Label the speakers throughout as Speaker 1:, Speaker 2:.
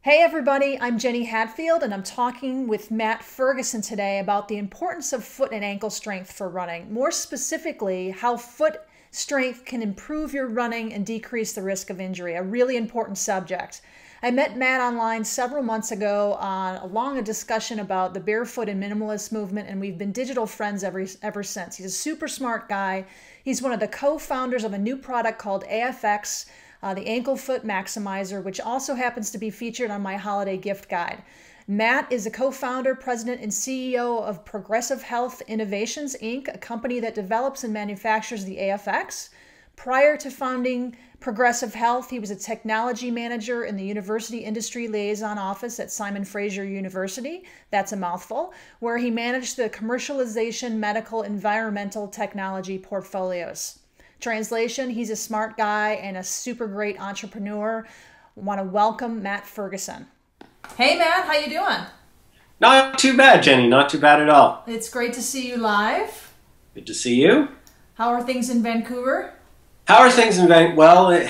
Speaker 1: Hey everybody, I'm Jenny Hadfield and I'm talking with Matt Ferguson today about the importance of foot and ankle strength for running. More specifically, how foot strength can improve your running and decrease the risk of injury, a really important subject. I met Matt online several months ago along a discussion about the barefoot and minimalist movement, and we've been digital friends ever since. He's a super smart guy. He's one of the co-founders of a new product called AFX, the Ankle Foot Maximizer, which also happens to be featured on my holiday gift guide. Matt is a co-founder, president, and CEO of Progressive Health Innovations, Inc., a company that develops and manufactures the AFX. Prior to founding Progressive Health, he was a technology manager in the University Industry Liaison Office at Simon Fraser University, that's a mouthful, where he managed the commercialization, medical, environmental technology portfolios. Translation, he's a smart guy and a super great entrepreneur. I want to welcome Matt Ferguson. Hey Matt, how you doing?
Speaker 2: Not too bad, Jenny. Not too bad at all.
Speaker 1: It's great to see you live.
Speaker 2: Good to see you.
Speaker 1: How are things in Vancouver?
Speaker 2: How are things in Vancouver? Well,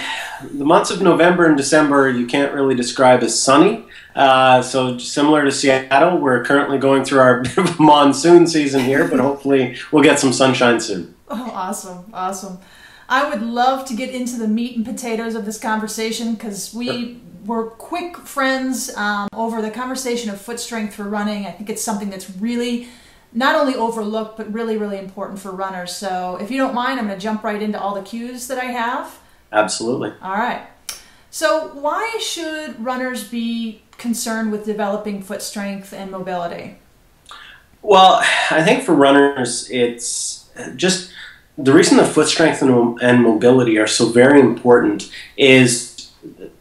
Speaker 2: the months of November and December you can't really describe as sunny. So similar to Seattle, we're currently going through our bit of a monsoon season here, but hopefully we'll get some sunshine soon.
Speaker 1: Oh, awesome, awesome. I would love to get into the meat and potatoes of this conversation because we were quick friends over the conversation of foot strength for running. I think it's something that's really not only overlooked, but really, really important for runners. So if you don't mind, I'm going to jump right into all the cues that I have.
Speaker 2: Absolutely.
Speaker 1: All right. So why should runners be concerned with developing foot strength and mobility?
Speaker 2: Well, I think for runners, it's just the reason that foot strength and mobility are so very important is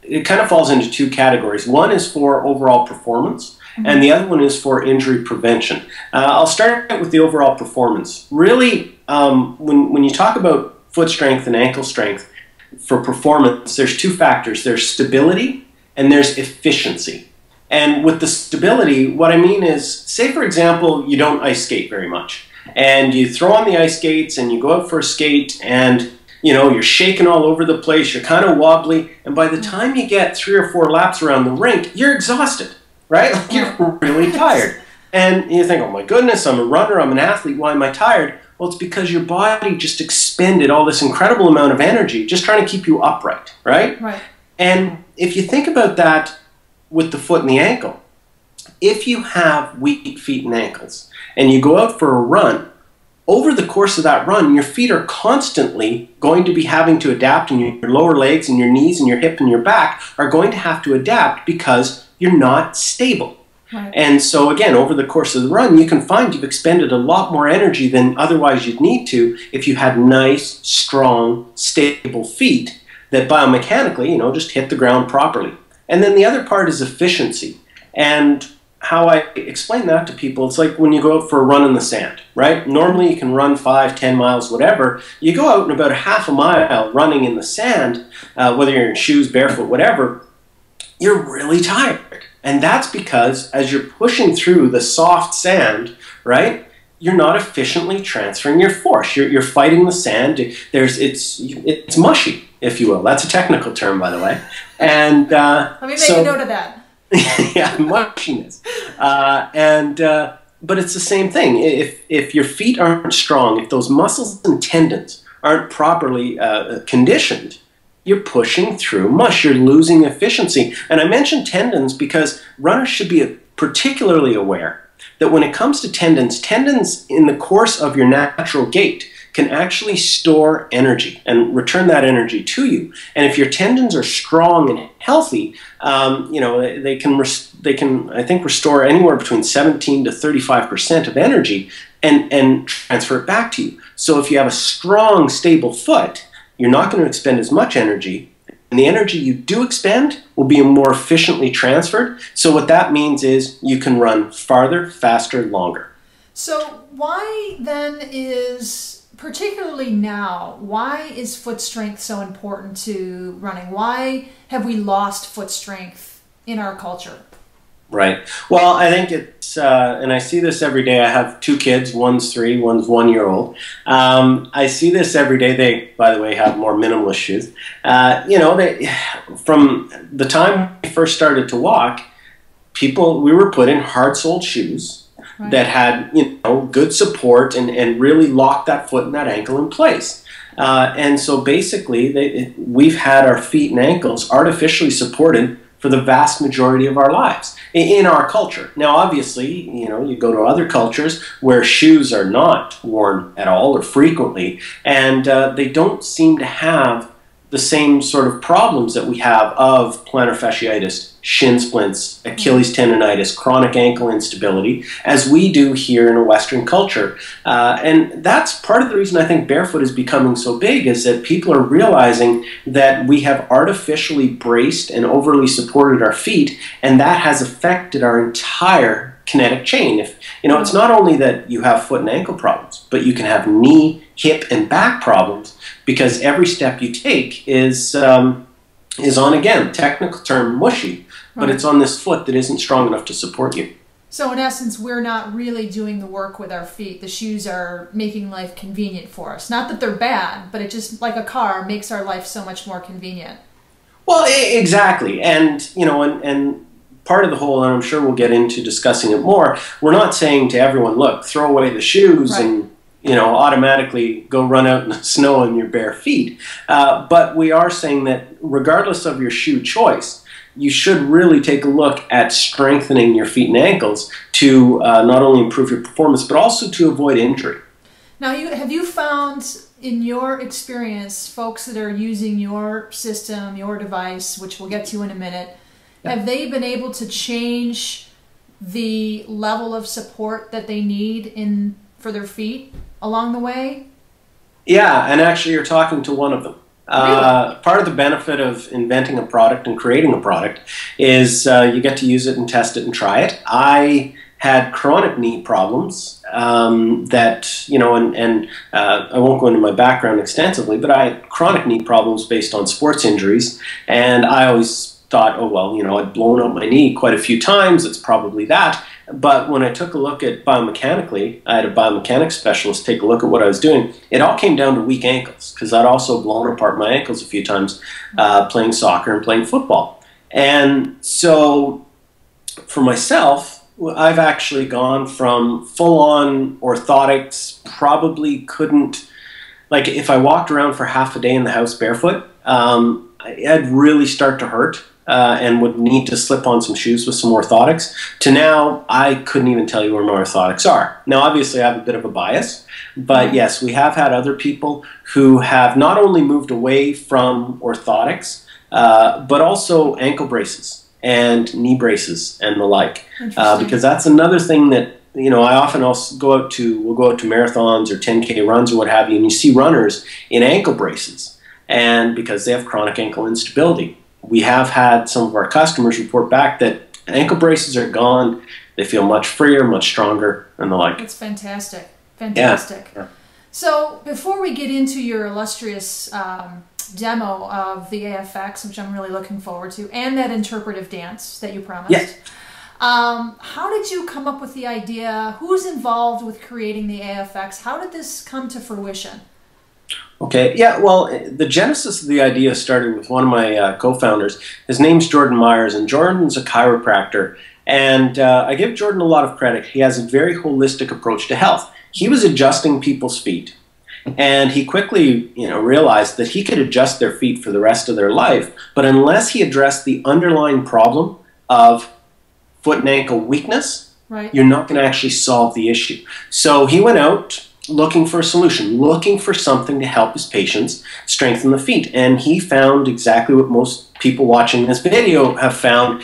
Speaker 2: it kind of falls into two categories. One is for overall performance, and the other one is for injury prevention. I'll start with the overall performance. Really, when you talk about foot strength and ankle strength for performance, there's two factors. There's stability and there's efficiency. And with the stability, what I mean is, say for example, you don't ice skate very much. And you throw on the ice skates and you go out for a skate and you're shaking all over the place, you're kind of wobbly, and by the time you get 3 or 4 laps around the rink, you're exhausted, right? Like you're really tired. And you think, oh my goodness, I'm a runner, I'm an athlete, why am I tired? Well, it's because your body just expended all this incredible amount of energy just trying to keep you upright, right?
Speaker 1: Right.
Speaker 2: And if you think about that with the foot and the ankle, if you have weak feet and ankles and you go out for a run, over the course of that run, your feet are constantly going to be having to adapt, and your lower legs and your knees and your hip and your back are going to have to adapt because you're not stable. Right. And so again, over the course of the run, you can find you've expended a lot more energy than otherwise you'd need to if you had nice, strong, stable feet that biomechanically, just hit the ground properly. And then the other part is efficiency. And how I explain that to people, it's like when you go out for a run in the sand, right? Normally you can run 5, 10 miles, whatever. You go out and about a half a mile running in the sand, whether you're in shoes, barefoot, whatever, you're really tired. And that's because as you're pushing through the soft sand, right, you're not efficiently transferring your force. You're fighting the sand. It's mushy, if you will. That's a technical term, by the way. And
Speaker 1: let me make a note of that.
Speaker 2: Yeah, mushiness. But it's the same thing. If your feet aren't strong, if those muscles and tendons aren't properly conditioned, you're pushing through mush. You're losing efficiency. And I mentioned tendons because runners should be particularly aware that when it comes to tendons in the course of your natural gait can actually store energy and return that energy to you. And if your tendons are strong and healthy, they can I think restore anywhere between 17 to 35% of energy and transfer it back to you. So if you have a strong, stable foot, you're not going to expend as much energy, and the energy you do expend will be more efficiently transferred. So what that means is you can run farther, faster, longer.
Speaker 1: So why then particularly now, why is foot strength so important to running? Why have we lost foot strength in our culture?
Speaker 2: Right. Well, I think and I see this every day. I have 2 kids, one's 3, one's 1 year old. I see this every day. They, by the way, have more minimalist shoes. You know, from the time we first started to walk, we were put in hard-soled shoes that had, you know, good support and really locked that foot and that ankle in place. And so basically, we've had our feet and ankles artificially supported for the vast majority of our lives in our culture. Now, obviously, you know, you go to other cultures where shoes are not worn at all or frequently, and they don't seem to have the same sort of problems that we have of plantar fasciitis, shin splints, Achilles tendonitis, chronic ankle instability, as we do here in a Western culture. And that's part of the reason I think barefoot is becoming so big, is that people are realizing that we have artificially braced and overly supported our feet, and that has affected our entire kinetic chain. If you know, it's not only that you have foot and ankle problems, but you can have knee, hip, and back problems, because every step you take is on, again, technical term, mushy, but it's on this foot that isn't strong enough to support you.
Speaker 1: So in essence, we're not really doing the work with our feet. The shoes are making life convenient for us. Not that they're bad, but it just, like a car, makes our life so much more convenient.
Speaker 2: Well, exactly. And, you know, and part of the whole, and I'm sure we'll get into discussing it more, we're not saying to everyone, look, throw away the shoes and, you know, automatically go run out in the snow in your bare feet. But we are saying that regardless of your shoe choice, you should really take a look at strengthening your feet and ankles to not only improve your performance, but also to avoid injury.
Speaker 1: Now, have you found in your experience, folks that are using your system, your device, which we'll get to in a minute, have they been able to change the level of support that they need for their feet along the way? Yeah,
Speaker 2: and actually you're talking to one of them.
Speaker 1: Really?
Speaker 2: Part of the benefit of inventing a product and creating a product is you get to use it and test it and try it. I had chronic knee problems that, you know, and I won't go into my background extensively, but I had chronic knee problems based on sports injuries, and I always thought, oh, well, you know, I'd blown out my knee quite a few times, it's probably that. But when I took a look at biomechanically, I had a biomechanics specialist take a look at what I was doing. It all came down to weak ankles, because I'd also blown apart my ankles a few times playing soccer and playing football. And so for myself, I've actually gone from full-on orthotics, probably couldn't, like if I walked around for half a day in the house barefoot, I'd really start to hurt. And would need to slip on some shoes with some orthotics, to now I couldn't even tell you where my orthotics are. Now, obviously, I have a bit of a bias, but yes, we have had other people who have not only moved away from orthotics, but also ankle braces and knee braces and the like, because that's another thing that, you know, I often also we'll go out to marathons or 10K runs or what have you, and you see runners in ankle braces, and because they have chronic ankle instability. We have had some of our customers report back that ankle braces are gone. They feel much freer, much stronger, and the like.
Speaker 1: That's fantastic. Fantastic.
Speaker 2: Yeah.
Speaker 1: So before we get into your illustrious demo of the AFX, which I'm really looking forward to, and that interpretive dance that you promised, how did you come up with the idea? Who's involved with creating the AFX? How did this come to fruition?
Speaker 2: Okay, yeah, well, the genesis of the idea started with one of my co-founders. His name's Jordan Myers, and Jordan's a chiropractor. And I give Jordan a lot of credit. He has a very holistic approach to health. He was adjusting people's feet, and he quickly, you know, realized that he could adjust their feet for the rest of their life, but unless he addressed the underlying problem of foot and ankle weakness, you're not going to actually solve the issue. So he went out looking for a solution, looking for something to help his patients strengthen the feet. And he found exactly what most people watching this video have found.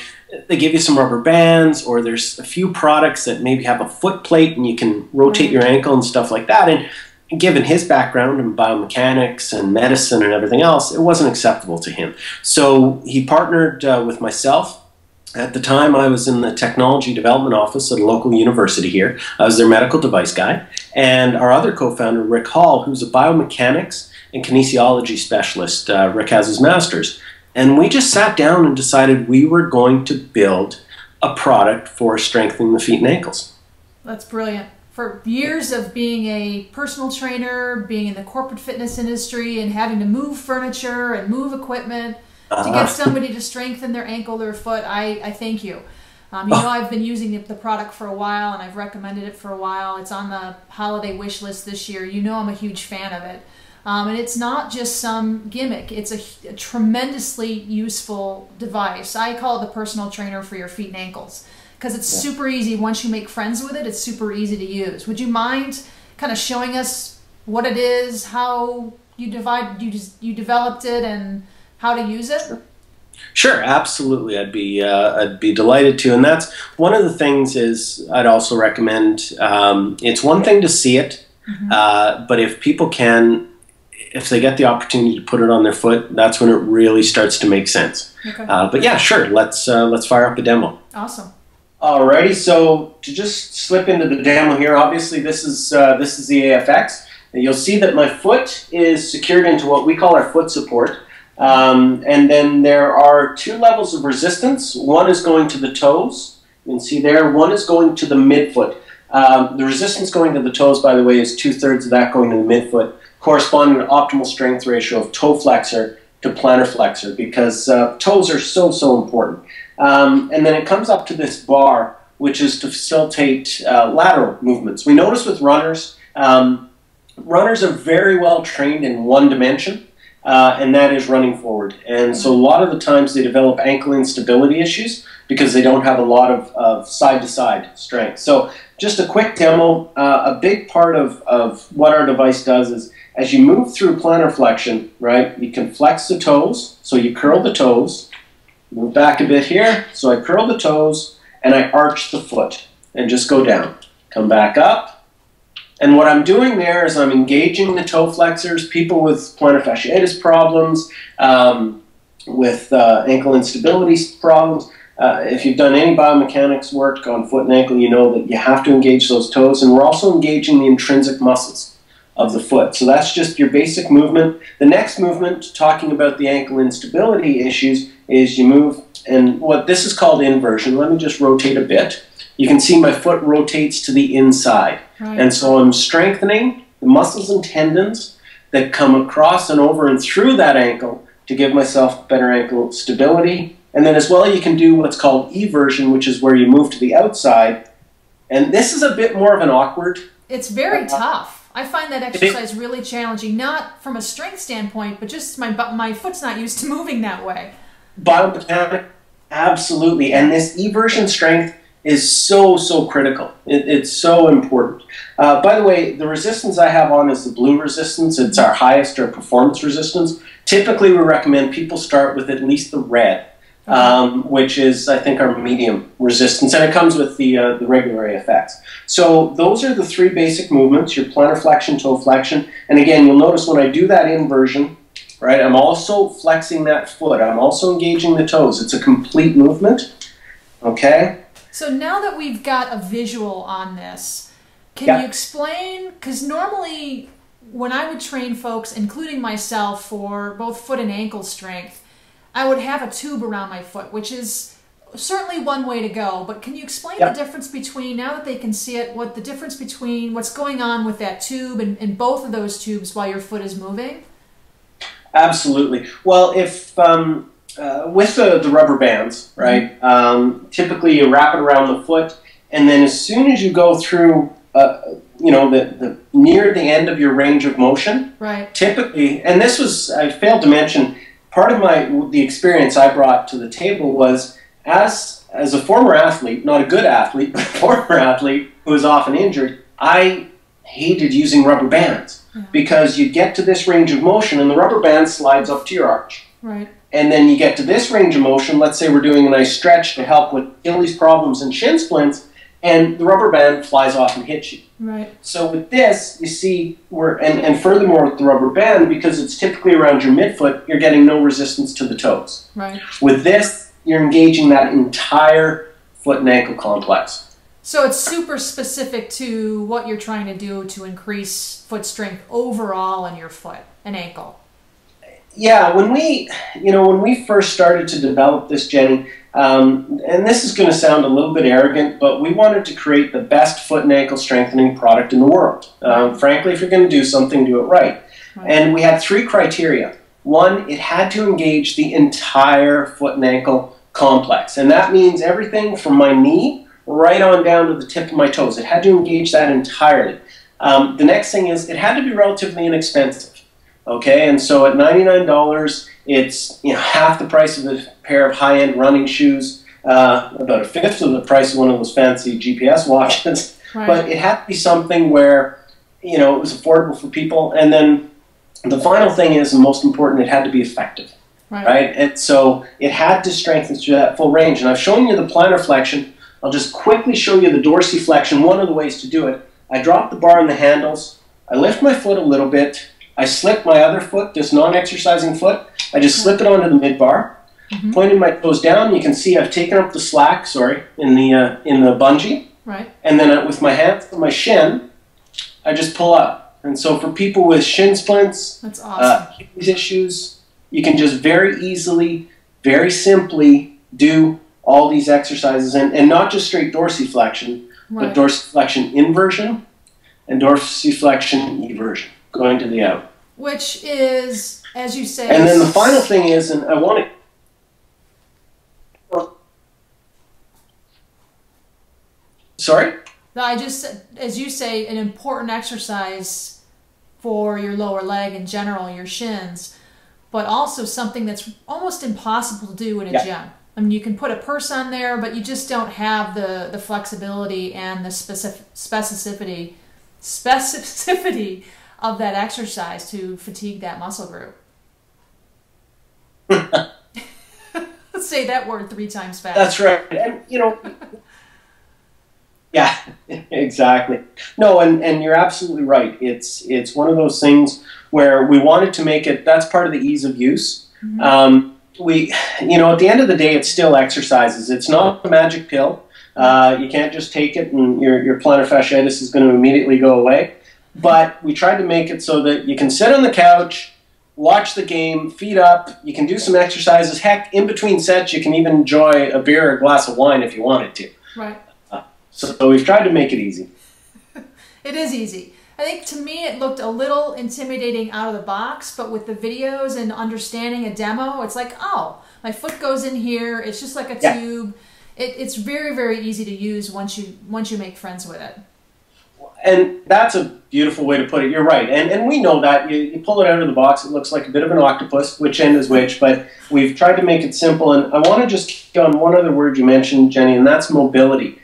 Speaker 2: They give you some rubber bands, or there's a few products that maybe have a foot plate and you can rotate your ankle and stuff like that. And given his background in biomechanics and medicine and everything else, it wasn't acceptable to him. So he partnered with myself. At the time, I was in the technology development office at a local university here. I was their medical device guy. And our other co-founder, Rick Hall, who's a biomechanics and kinesiology specialist. Rick has his master's. And we just sat down and decided we were going to build a product for strengthening the feet and ankles.
Speaker 1: That's brilliant. For years of being a personal trainer, being in the corporate fitness industry, and having to move furniture and move equipment to get somebody to strengthen their ankle, their foot, I thank you. You know, I've been using the product for a while, and I've recommended it for a while. It's on the holiday wish list this year. You know I'm a huge fan of it. And it's not just some gimmick. It's a tremendously useful device. I call it the personal trainer for your feet and ankles because it's super easy. Once you make friends with it, it's super easy to use. Would you mind kind of showing us what it is, how you developed it, and how to use it?
Speaker 2: Sure, absolutely. I'd be delighted to. And that's one of the things is I'd also recommend. It's one thing to see it, but if people can, if they get the opportunity to put it on their foot, that's when it really starts to make sense. Okay. But yeah, sure. Let's fire up a demo.
Speaker 1: Awesome.
Speaker 2: Alrighty. So to just slip into the demo here, obviously this is the AFX. And you'll see that my foot is secured into what we call our foot support. And then there are two levels of resistance. One is going to the toes. You can see there. One is going to the midfoot. The resistance going to the toes, by the way, is 2/3 of that going to the midfoot, corresponding to optimal strength ratio of toe flexor to plantar flexor, because toes are so important. And then it comes up to this bar, which is to facilitate lateral movements. We notice with runners, runners are very well trained in one dimension, and that is running forward. And so a lot of the times they develop ankle instability issues because they don't have a lot of side-to-side strength. So just a quick demo, a big part of what our device does is as you move through plantar flexion, right, you can flex the toes, so you curl the toes, move back a bit here, so I curl the toes, and I arch the foot, and just go down. Come back up, and what I'm doing there is I'm engaging the toe flexors, people with plantar fasciitis problems, with ankle instability problems. If you've done any biomechanics work on foot and ankle, you know that you have to engage those toes, and we're also engaging the intrinsic muscles of the foot. So that's just your basic movement. The next movement, talking about the ankle instability issues, is you move, and what this is called inversion. Let me just rotate a bit. You can see my foot rotates to the inside. Right. And so I'm strengthening the muscles and tendons that come across and over and through that ankle to give myself better ankle stability. And then as well, you can do what's called eversion, which is where you move to the outside. And this is a bit more of an awkward.
Speaker 1: It's very tough. I find that exercise really challenging, not from a strength standpoint, but just my foot's not used to moving that way.
Speaker 2: Biomechanics, absolutely. And this eversion strength is so critical. It's so important. By the way, the resistance I have on is the blue resistance. It's our highest or performance resistance. Typically, we recommend people start with at least the red, which is, I think, our medium resistance, and it comes with the regular AFX. So those are the three basic movements, your plantar flexion, toe flexion, and again, you'll notice when I do that inversion, right, I'm also flexing that foot. I'm also engaging the toes. It's a complete movement, okay?
Speaker 1: So now that we've got a visual on this, can you explain, because normally when I would train folks, including myself, for both foot and ankle strength, I would have a tube around my foot, which is certainly one way to go, but can you explain the difference between, now that they can see it, what the difference between what's going on with that tube and both of those tubes while your foot is moving?
Speaker 2: Absolutely. Well, if with the rubber bands, right, typically you wrap it around the foot, and then as soon as you go through, you know, the near the end of your range of motion, right, typically, and this was, I failed to mention, part of the experience I brought to the table was as a former athlete, not a good athlete, but a former athlete who was often injured, I hated using rubber bands because you get to this range of motion and the rubber band slides up to your arch. Right. And then you get to this range of motion, let's say we're doing a nice stretch to help with Achilles problems and shin splints, and the rubber band flies off and hits you. Right. So with this, you see, and furthermore with the rubber band, because it's typically around your midfoot, you're getting no resistance to the toes. Right. With this, you're engaging that entire foot and ankle complex.
Speaker 1: So it's super specific to what you're trying to do to increase foot strength overall in your foot and ankle.
Speaker 2: Yeah, when we first started to develop this, Jenny, and this is going to sound a little bit arrogant, but we wanted to create the best foot and ankle strengthening product in the world. Frankly, if you're going to do something, do it right. And we had 3 criteria. One, it had to engage the entire foot and ankle complex, and that means everything from my knee right on down to the tip of my toes. It had to engage that entirely. The next thing is it had to be relatively inexpensive. Okay, and so at $99, it's half the price of a pair of high-end running shoes, about a fifth of the price of one of those fancy GPS watches. Right. But it had to be something where it was affordable for people. And then the final thing is, and most important, it had to be effective. Right? And so it had to strengthen through that full range. And I've shown you the plantar flexion. I'll just quickly show you the dorsiflexion. One of the ways to do it: I drop the bar in the handles, I lift my foot a little bit. I slip my other foot, this non-exercising foot, I just slip it onto the mid-bar, pointing my toes down. You can see I've taken up the slack, in the bungee. Right. And then with my hands on my shin, I just pull up. And so for people with shin splints, that's awesome. Issues, you can just very easily, very simply do all these exercises, and not just straight dorsiflexion, but dorsiflexion inversion and dorsiflexion eversion. Going to the out.
Speaker 1: Which is, as you say...
Speaker 2: And then the final thing is, and I want to... Sorry?
Speaker 1: No, I just said, as you say, an important exercise for your lower leg in general, your shins, but also something that's almost impossible to do in a gym. I mean, you can put a purse on there, but you just don't have the flexibility and the specificity of that exercise to fatigue that muscle group. Let's say that word 3 times fast.
Speaker 2: That's right. And, yeah, exactly. No, and you're absolutely right. It's one of those things where we wanted to make it, that's part of the ease of use. At the end of the day, it's still exercises. It's not a magic pill. You can't just take it and your plantar fasciitis is going to immediately go away. But we tried to make it so that you can sit on the couch, watch the game, feet up, you can do some exercises. Heck, in between sets, you can even enjoy a beer or a glass of wine if you wanted to.
Speaker 1: Right.
Speaker 2: So we've tried to make it easy.
Speaker 1: It is easy. I think to me it looked a little intimidating out of the box, but with the videos and understanding a demo, it's like, oh, my foot goes in here. It's just like a tube. It's very, very easy to use once you make friends with it.
Speaker 2: And that's a beautiful way to put it. You're right. And we know that. You pull it out of the box, it looks like a bit of an octopus, which end is which, but we've tried to make it simple. And I want to just kick on one other word you mentioned, Jenny, and that's mobility.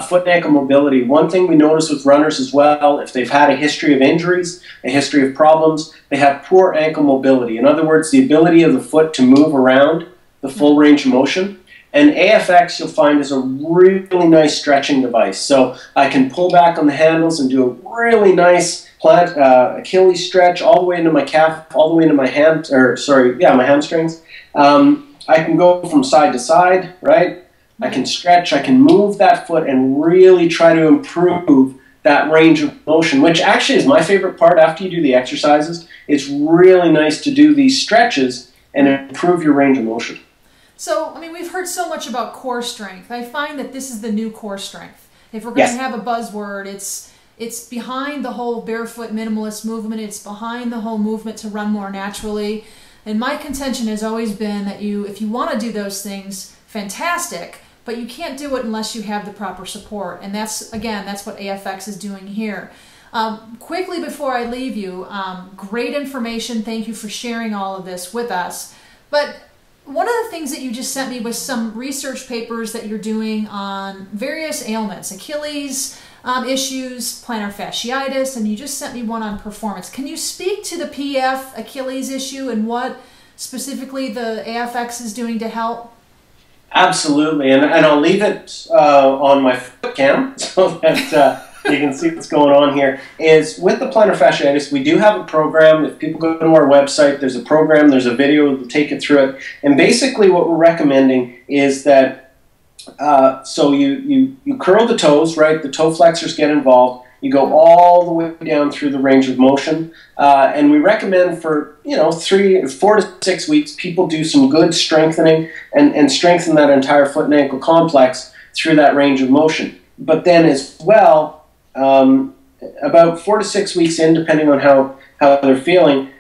Speaker 2: Foot and ankle mobility. One thing we notice with runners as well, if they've had a history of injuries, a history of problems, they have poor ankle mobility. In other words, the ability of the foot to move around the full range of motion. And AFX, you'll find, is a really nice stretching device. So I can pull back on the handles and do a really nice Achilles stretch all the way into my calf, all the way into my my hamstrings. I can go from side to side, right? I can stretch, I can move that foot and really try to improve that range of motion, which actually is my favorite part after you do the exercises. It's really nice to do these stretches and improve your range of motion.
Speaker 1: So, I mean, we've heard so much about core strength. I find that this is the new core strength. If we're going to have a buzzword, it's behind the whole barefoot minimalist movement. It's behind the whole movement to run more naturally. And my contention has always been that if you want to do those things, fantastic, but you can't do it unless you have the proper support. And that's what AFX is doing here. Quickly before I leave you, great information. Thank you for sharing all of this with us. But one of the things that you just sent me was some research papers that you're doing on various ailments, Achilles issues, plantar fasciitis, and you just sent me one on performance. Can you speak to the PF Achilles issue and what specifically the AFX is doing to help?
Speaker 2: Absolutely, and I'll leave it on my foot cam so that you can see what's going on here. Is with the plantar fasciitis, we do have a program. If people go to our website, there's a program, there's a video to take you through it. And basically what we're recommending is that, so you curl the toes, right? The toe flexors get involved. You go all the way down through the range of motion, and we recommend for 4 to 6 weeks people do some good strengthening and strengthen that entire foot and ankle complex through that range of motion. But then as well, about 4 to 6 weeks in, depending on how they're feeling,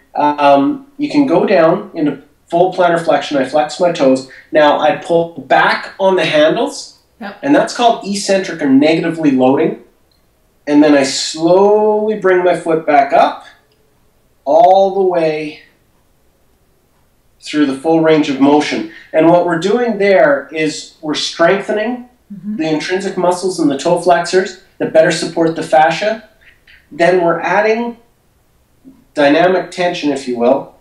Speaker 2: you can go down into full plantar flexion. I flex my toes. Now I pull back on the handles, and that's called eccentric or negatively loading. And then I slowly bring my foot back up all the way through the full range of motion. And what we're doing there is we're strengthening the intrinsic muscles in the toe flexors that better support the fascia. Then we're adding dynamic tension, if you will,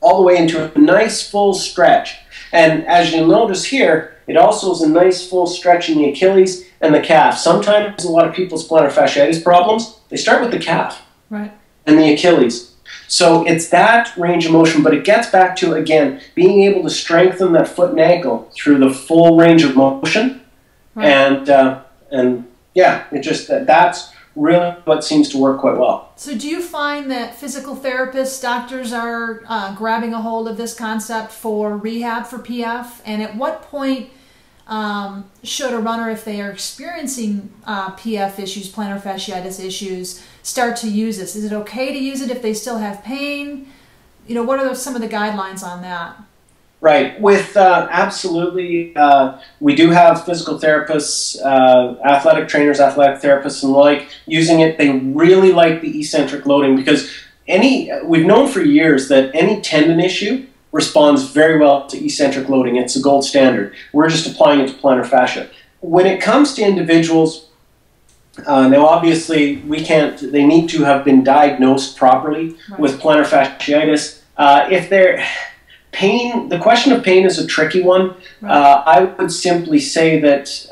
Speaker 2: all the way into a nice full stretch. And as you'll notice here, it also is a nice full stretch in the Achilles and the calf. Sometimes a lot of people's plantar fasciitis problems, they start with the calf and the Achilles. So it's that range of motion, but it gets back to, again, being able to strengthen that foot and ankle through the full range of motion. And yeah, it just, that's really what seems to work quite well.
Speaker 1: So do you find that physical therapists, doctors are grabbing a hold of this concept for rehab for PF? And at what point should a runner, if they are experiencing PF issues, plantar fasciitis issues, start to use this? Is it okay to use it if they still have pain? You know, what are some of the guidelines on that?
Speaker 2: Right. With absolutely, we do have physical therapists, athletic trainers, athletic therapists, and the like using it. They really like the eccentric loading because we've known for years that any tendon issue responds very well to eccentric loading. It's the gold standard. We're just applying it to plantar fascia. When it comes to individuals, now obviously they need to have been diagnosed properly with plantar fasciitis. If they're pain, the question of pain is a tricky one. I would simply say that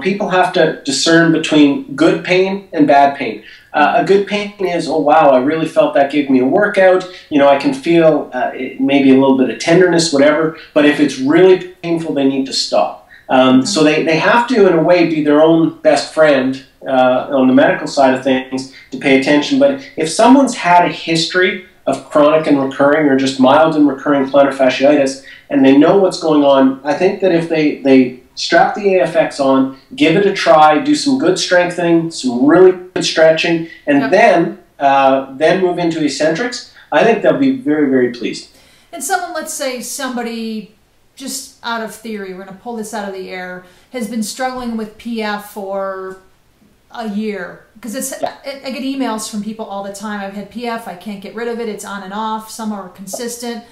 Speaker 2: people have to discern between good pain and bad pain. A good pain is, oh wow, I really felt that gave me a workout. I can feel maybe a little bit of tenderness, whatever. But if it's really painful, they need to stop. So they have to, in a way, be their own best friend on the medical side of things to pay attention. But if someone's had a history of chronic and recurring or just mild and recurring plantar fasciitis, and they know what's going on, I think that if they strap the AFX on, give it a try, do some good strengthening, some really good stretching, and then move into eccentrics, I think they'll be very, very pleased.
Speaker 1: And someone, let's say somebody, just out of theory, we're going to pull this out of the air, has been struggling with PF for a year, because I get emails from people all the time. I've had PF, I can't get rid of it, it's on and off, some are consistent.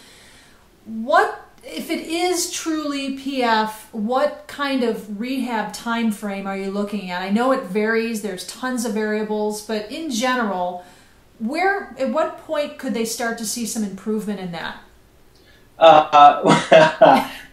Speaker 1: What, if it is truly PF, what kind of rehab time frame are you looking at? I know it varies, there's tons of variables, but in general, at what point could they start to see some improvement in that?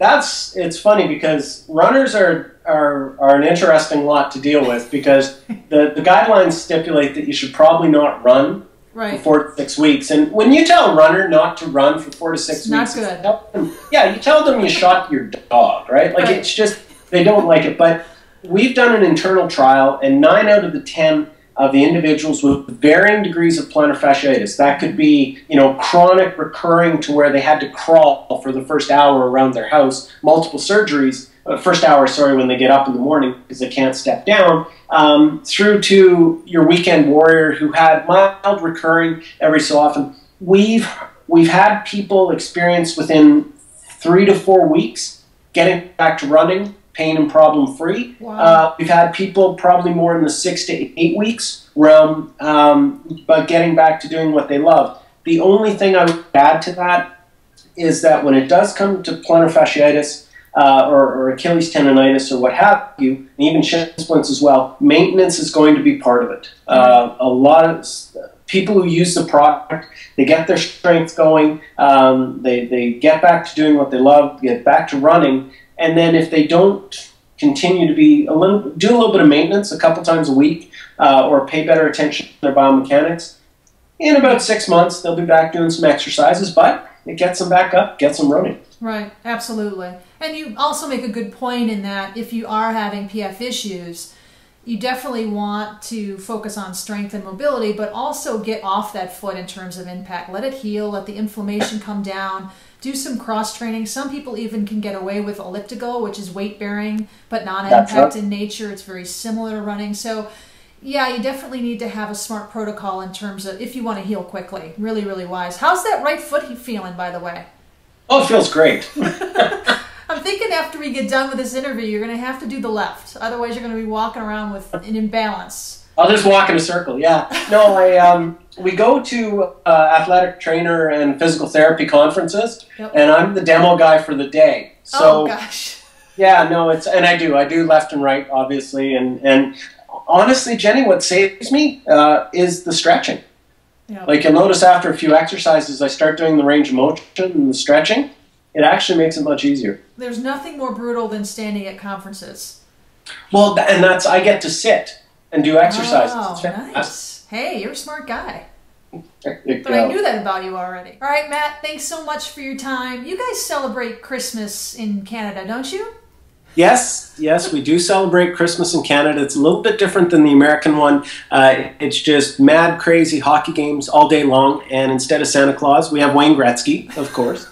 Speaker 2: It's funny because runners are an interesting lot to deal with because the guidelines stipulate that you should probably not run for 4 to 6 weeks. And when you tell a runner not to run for 4 to 6 weeks,
Speaker 1: not good.
Speaker 2: You tell them you shot your dog, right? Like it's just, they don't like it. But we've done an internal trial, and 9 out of the 10 of the individuals with varying degrees of plantar fasciitis. That could be, chronic, recurring to where they had to crawl for the first hour around their house, multiple surgeries, first hour, when they get up in the morning because they can't step down, through to your weekend warrior who had mild recurring every so often. We've had people experience within 3 to 4 weeks getting back to running, pain and problem free. Wow. We've had people probably more in the 6 to 8 weeks realm, but getting back to doing what they love. The only thing I would add to that is that when it does come to plantar fasciitis or Achilles tendonitis or what have you, and even shin splints as well, maintenance is going to be part of it. A lot of people who use the product, they get their strength going, they get back to doing what they love, get back to running. And then if they don't continue to do a little bit of maintenance a couple times a week or pay better attention to their biomechanics, in about 6 months, they'll be back doing some exercises, but it gets them back up, gets them running.
Speaker 1: Right, absolutely. And you also make a good point in that if you are having PF issues, you definitely want to focus on strength and mobility, but also get off that foot in terms of impact. Let it heal, let the inflammation come down, do some cross training. Some people even can get away with elliptical, which is weight bearing, but non-impact in nature. It's very similar to running. So yeah, you definitely need to have a smart protocol in terms of if you want to heal quickly. Really, really wise. How's that right foot feeling, by the way?
Speaker 2: Oh, it feels great.
Speaker 1: I'm thinking after we get done with this interview, you're going to have to do the left. Otherwise, you're going to be walking around with an imbalance.
Speaker 2: I'll just walk in a circle, yeah. No, we go to athletic trainer and physical therapy conferences, and I'm the demo guy for the day. So,
Speaker 1: oh, gosh.
Speaker 2: Yeah, no, and I do left and right, obviously. And honestly, Jenny, what saves me is the stretching. Yep. Like you'll notice after a few exercises, I start doing the range of motion and the stretching. It actually makes it much easier.
Speaker 1: There's nothing more brutal than standing at conferences.
Speaker 2: Well, and I get to sit and do exercises.
Speaker 1: Oh, nice. Hey, you're a smart guy.
Speaker 2: There you
Speaker 1: but
Speaker 2: go.
Speaker 1: I knew that about you already. All right, Matt, thanks so much for your time. You guys celebrate Christmas in Canada, don't you?
Speaker 2: Yes, we do celebrate Christmas in Canada. It's a little bit different than the American one. It's just mad, crazy hockey games all day long. And instead of Santa Claus, we have Wayne Gretzky, of course.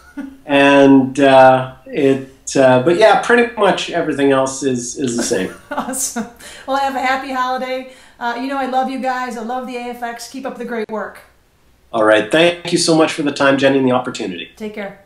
Speaker 2: And but yeah, pretty much everything else is the same.
Speaker 1: Awesome. Well, have a happy holiday. You know I love you guys. I love the AFX. Keep up the great work.
Speaker 2: All right. Thank you so much for the time, Jenny, and the opportunity.
Speaker 1: Take care.